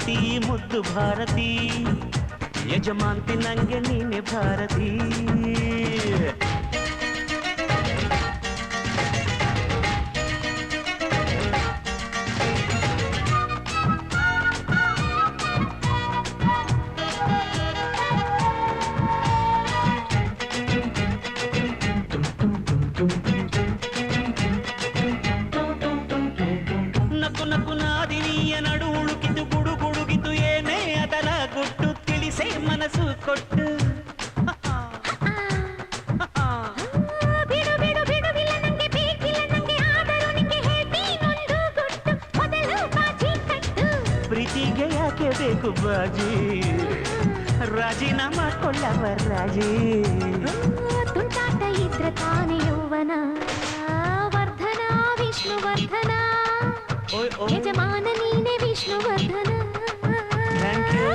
ಭಾರತಿ ಮುದ್ದು ಭಾರತಿ ಯಜಮಾಂತಿ ನಂಗೆ ನೀನೆ ಭಾರತಿ ನಕ್ಕು ನಕ್ಕು ನಾದಿನಿಯ ನಡು ಉಳುಕಿತು ಗುಡು ಗುಡುಗಿತು ಏನೇ ಅದರ ಗುಟ್ಟು ತಿಳಿಸೆ ಮನಸ್ಸು ಕೊಟ್ಟು ಬಿಡು ಬಿಡು ಬಿಡುವಿಲ್ಲ ನಂಗೆ ಬೇಕಿಲ್ಲ ನಂಗೆ ಆದರೂ ನಿಂಗೆ ಹೇಳ್ತೀನೊಂದು ಗುಟ್ಟು ಮೊದಲು ಬಾಜಿ ಕಟ್ಟು ಪ್ರೀತಿಗೆ ಯಾಕೆ ಬೇಕು ಬಾಜಿ ರಾಜೀನಾಮಾ ಕೊಳ್ಳವ ರಾಜಿ ತುಂಟಾಟ ಇದ್ರೆ ತಾನೇ ಯೌವನ ವರ್ಧನ ವಿಷ್ಣುವರ್ಧನ ಯಜಮಾನ ನೀನೆ ವಿಷ್ಣುವರ್ಧನ ಥ್ಯಾಂಕ್ ಯು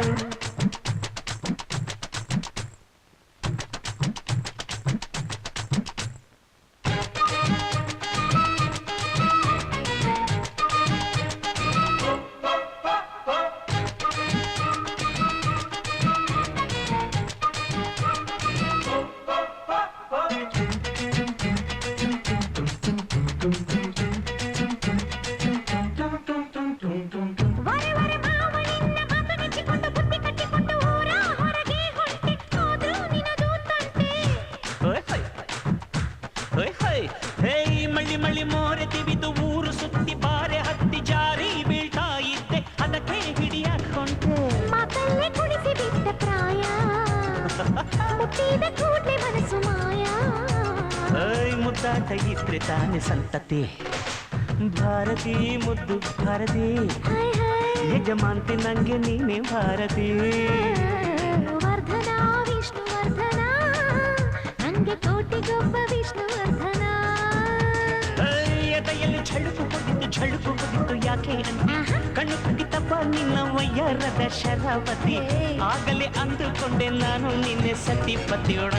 ವರೆ ವರೆ ಮಾವನಿನ್ನ ಮಾತು ನೆಚ್ಚಿಕೊಂಡು ಬುದ್ಧಿ ಕಟ್ಟಿಕೊಂಡು ಊರ ಹೊರಗೆ ಹೊಂಟೆ ಹೋದ್ರು ನಿನದು ತಂಟೆ ಹೊಯ್ ಹೊಯ್ ಹೇ ಮಳ್ಳಿ ಮಳ್ಳಿ ಮೋರೆ ತಿವಿದು ಊರು ಸುತ್ತಿ ಬಾರೆ ಹತ್ತಿ ಜಾರಿ ಬೀಳ್ತಾ ಇದ್ದೆ ಅದಕ್ಕೆ ಹಿಡಿಯಾಕೊಂಡೆ ಮಾತಲ್ಲೇ ಕುಣಿಸಿ ಬಿಟ್ಟ ಪ್ರಾಯ ಮುಟ್ಟಿದ ಕೂಡ್ಲೆ ಮನಸ್ಸು ಮಾಯ ಮುದ್ದಾಟ ಇದ್ರೆ ತಾನೆ ಸಂತತಿ ಭಾರತಿ ಮುದ್ದು ಭಾರತಿ ಹಾಯ್ ಹಾಯ್ ಯಜಮಾಂತಿ ನಂಗೆ ನೀನೆ ಭಾರತಿ ವರ್ಧನ ವಿಷ್ಣುವರ್ಧನ ನಂಗೆ ಕೋಟಿಗೊಬ್ಬ ವಿಷ್ಣುವರ್ಧನ ಎದೆಯಲ್ಲಿ ಝಳುಕು ಹೊದಿತ್ತು ಯಾಕೆ ಅಂತ ಕಣ್ಣು ಕುಗಿತಪ್ಪ ನಿನ್ನ ವಯ್ಯಾರದ ಶರಾವತಿ ಆಗಲೇ ಅಂದುಕೊಂಡೆ ನಾನು ನಿನ್ನೆ ಸತಿಪತಿಯೊಡ